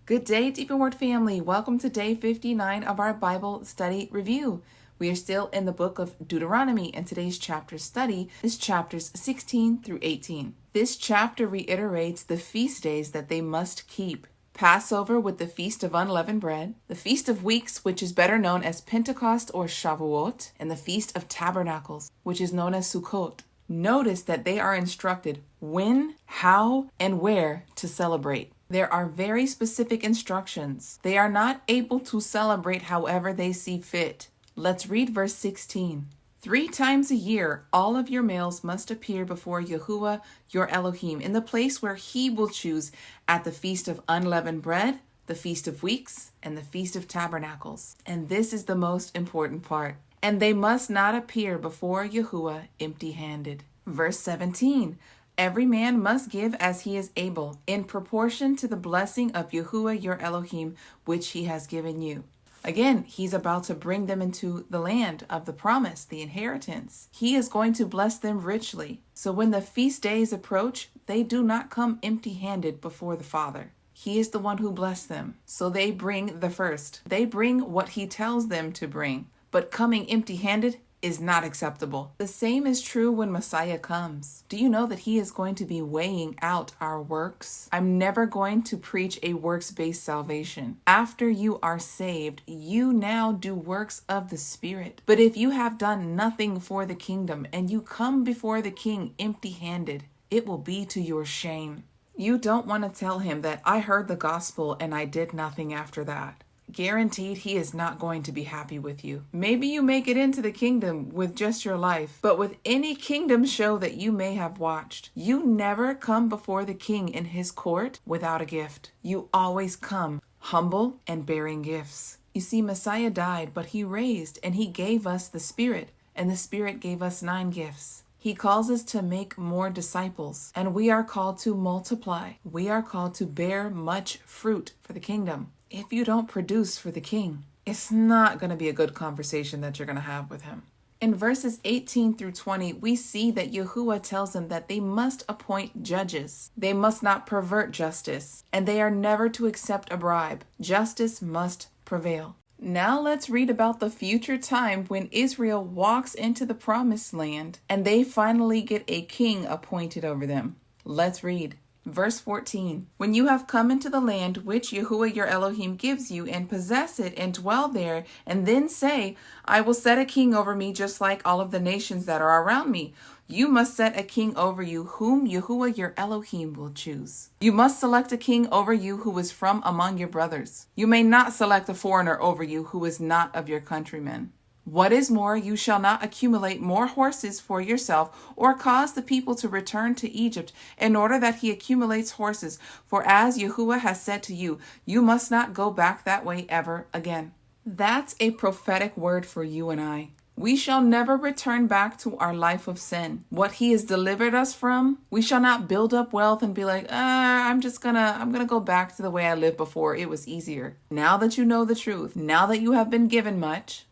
Good day, Deep in Word family. Welcome to day 59 of our Bible study review. We are still in the book of Deuteronomy, and today's chapter study is chapters 16 through 18. This chapter reiterates the feast days that they must keep. Passover with the Feast of Unleavened Bread, the Feast of Weeks, which is better known as Pentecost or Shavuot, and the Feast of Tabernacles, which is known as Sukkot. Notice that they are instructed when, how, and where to celebrate. There are very specific instructions. They are not able to celebrate however they see fit. Let's read verse 16. 3 times a year, all of your males must appear before Yahuwah, your Elohim, in the place where he will choose at the Feast of Unleavened Bread, the Feast of Weeks, and the Feast of Tabernacles. And this is the most important part. And they must not appear before Yahuwah empty-handed. Verse 17. Every man must give as he is able, in proportion to the blessing of Yahuwah your Elohim, which he has given you. Again, he's about to bring them into the land of the promise, the inheritance. He is going to bless them richly. So when the feast days approach, they do not come empty-handed before the Father. He is the one who blessed them. So they bring the first. They bring what he tells them to bring. But coming empty-handed is not acceptable. The same is true when Messiah comes. Do you know that he is going to be weighing out our works? I'm never going to preach a works-based salvation. After you are saved, you now do works of the Spirit. But if you have done nothing for the kingdom and you come before the King empty-handed, it will be to your shame. You don't want to tell him that I heard the gospel and I did nothing after that. Guaranteed he is not going to be happy with you. Maybe you make it into the kingdom with just your life, but with any kingdom show that you may have watched, you never come before the king in his court without a gift. You always come humble and bearing gifts. You see, Messiah died, but he raised and he gave us the Spirit, and the Spirit gave us 9 gifts. He calls us to make more disciples, and we are called to multiply. We are called to bear much fruit for the kingdom. If you don't produce for the king, it's not going to be a good conversation that you're going to have with him. In verses 18 through 20, we see that Yahuwah tells them that they must appoint judges. They must not pervert justice, and they are never to accept a bribe. Justice must prevail. Now let's read about the future time when Israel walks into the promised land and they finally get a king appointed over them. Let's read. Verse 14. When you have come into the land which Yahuwah your Elohim gives you, and possess it and dwell there, and then say, I will set a king over me just like all of the nations that are around me. You must set a king over you whom Yahuwah your Elohim will choose. You must select a king over you who is from among your brothers. You may not select a foreigner over you who is not of your countrymen. What is more, you shall not accumulate more horses for yourself, or cause the people to return to Egypt, in order that he accumulates horses. For as Yahuwah has said to you, you must not go back that way ever again. That's a prophetic word for you and I. We shall never return back to our life of sin. What he has delivered us from, we shall not build up wealth and be like, I'm gonna go back to the way I lived before. It was easier. Now that you know the truth, now that you have been given much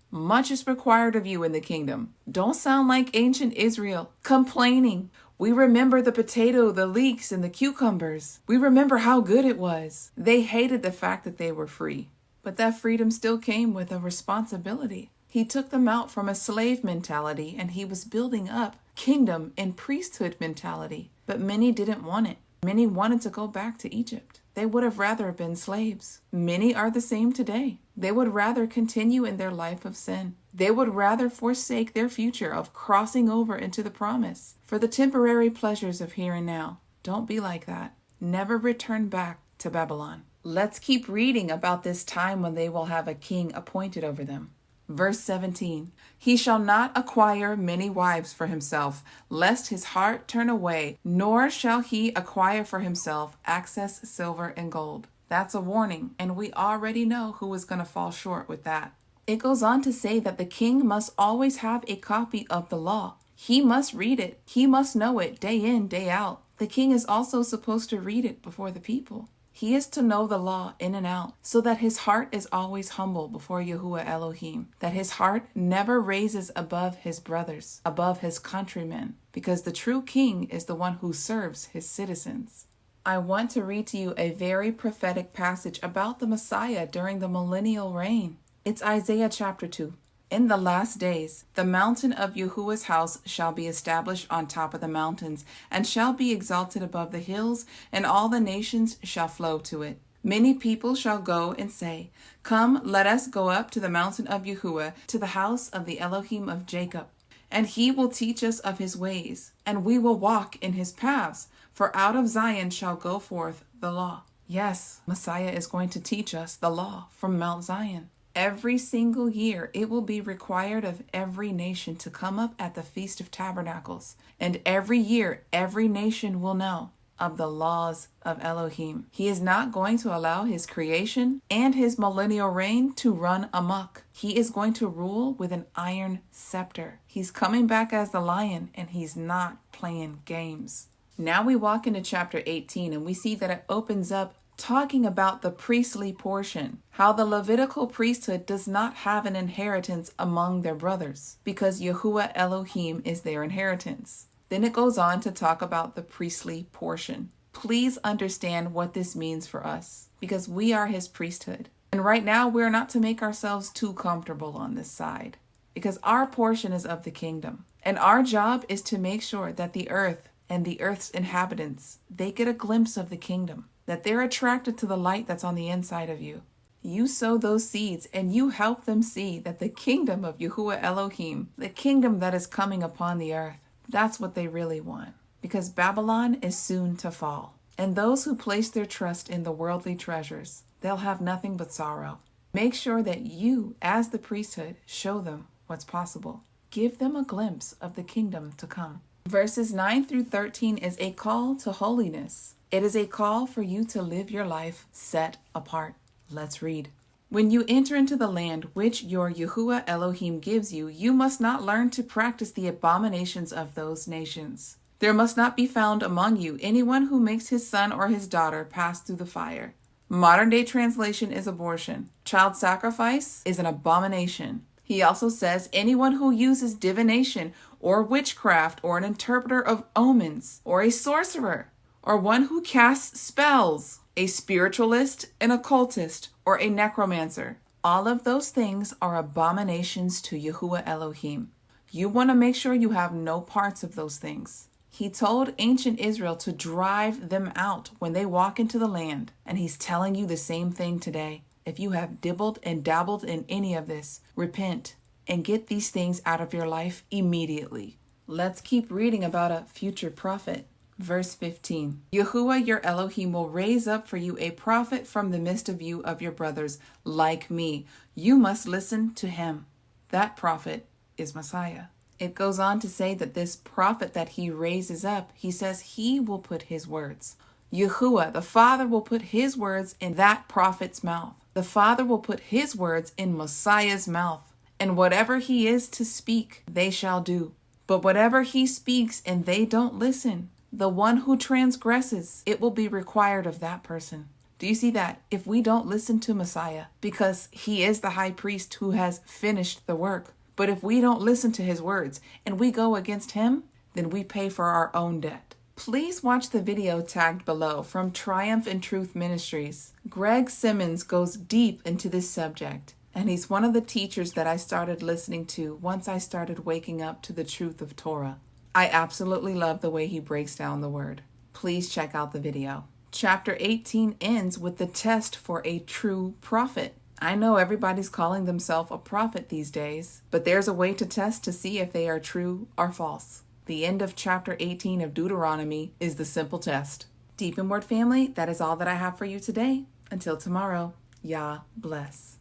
is required of you in the kingdom. Don't sound like ancient Israel, complaining. We remember the potato, the leeks, and the cucumbers. We remember how good it was. They hated the fact that they were free, but that freedom still came with a responsibility. He took them out from a slave mentality, and he was building up kingdom and priesthood mentality. But many didn't want it. Many wanted to go back to Egypt. They would have rather been slaves. Many are the same today. They would rather continue in their life of sin. They would rather forsake their future of crossing over into the promise for the temporary pleasures of here and now. Don't be like that. Never return back to Babylon. Let's keep reading about this time when they will have a king appointed over them. Verse 17, he shall not acquire many wives for himself, lest his heart turn away, nor shall he acquire for himself excess silver and gold. That's a warning, and we already know who is going to fall short with that. It goes on to say that the king must always have a copy of the law. He must read it. He must know it day in, day out. The king is also supposed to read it before the people. He is to know the law in and out, so that his heart is always humble before Yahuwah Elohim, that his heart never raises above his brothers, above his countrymen, because the true king is the one who serves his citizens. I want to read to you a very prophetic passage about the Messiah during the Millennial Reign. It's Isaiah chapter 2. In the last days, the mountain of Yahuwah's house shall be established on top of the mountains, and shall be exalted above the hills, and all the nations shall flow to it. Many people shall go and say, Come, let us go up to the mountain of Yahuwah, to the house of the Elohim of Jacob. And he will teach us of his ways, and we will walk in his paths. For out of Zion shall go forth the law. Yes, Messiah is going to teach us the law from Mount Zion. Every single year, it will be required of every nation to come up at the Feast of Tabernacles. And every year, every nation will know of the laws of Elohim. He is not going to allow his creation and his millennial reign to run amok. He is going to rule with an iron scepter. He's coming back as the lion, and he's not playing games. Now we walk into chapter 18, and we see that it opens up talking about the priestly portion, how the Levitical priesthood does not have an inheritance among their brothers, because Yahuwah Elohim is their inheritance. Then it goes on to talk about the priestly portion. Please understand what this means for us, because we are his priesthood. And right now, we're not to make ourselves too comfortable on this side, because our portion is of the kingdom. And our job is to make sure that the earth and the earth's inhabitants, they get a glimpse of the kingdom, that they're attracted to the light that's on the inside of you. You sow those seeds and you help them see that the kingdom of Yahuwah Elohim, the kingdom that is coming upon the earth, that's what they really want. Because Babylon is soon to fall. And those who place their trust in the worldly treasures, they'll have nothing but sorrow. Make sure that you, as the priesthood, show them what's possible. Give them a glimpse of the kingdom to come. Verses 9 through 13 is a call to holiness. It is a call for you to live your life set apart. Let's read. When you enter into the land which your Yahuwah Elohim gives you, you must not learn to practice the abominations of those nations. There must not be found among you anyone who makes his son or his daughter pass through the fire. Modern day translation is abortion. Child sacrifice is an abomination. He also says anyone who uses divination or witchcraft or an interpreter of omens or a sorcerer or one who casts spells, a spiritualist, an occultist, or a necromancer. All of those things are abominations to Yahuwah Elohim. You want to make sure you have no parts of those things. He told ancient Israel to drive them out when they walk into the land, and he's telling you the same thing today. If you have dibbled and dabbled in any of this, repent and get these things out of your life immediately. Let's keep reading about a future prophet. Verse 15. Yahuwah your Elohim will raise up for you a prophet from the midst of you of your brothers, like me. You must listen to him. That prophet is Messiah. It goes on to say that this prophet that he raises up, he says he will put his words. Yahuwah, the Father, will put his words in that prophet's mouth. The Father will put his words in Messiah's mouth. And whatever he is to speak, they shall do. But whatever he speaks and they don't listen, the one who transgresses, it will be required of that person. Do you see that? If we don't listen to Messiah, because he is the high priest who has finished the work, but if we don't listen to his words and we go against him, then we pay for our own debt. Please watch the video tagged below from Triumph in Truth Ministries. Greg Simmons goes deep into this subject, and he's one of the teachers that I started listening to once I started waking up to the truth of Torah. I absolutely love the way he breaks down the word. Please check out the video. Chapter 18 ends with the test for a true prophet. I know everybody's calling themselves a prophet these days, but there's a way to test to see if they are true or false. The end of chapter 18 of Deuteronomy is the simple test. Deep in Word family, that is all that I have for you today. Until tomorrow, Yah bless.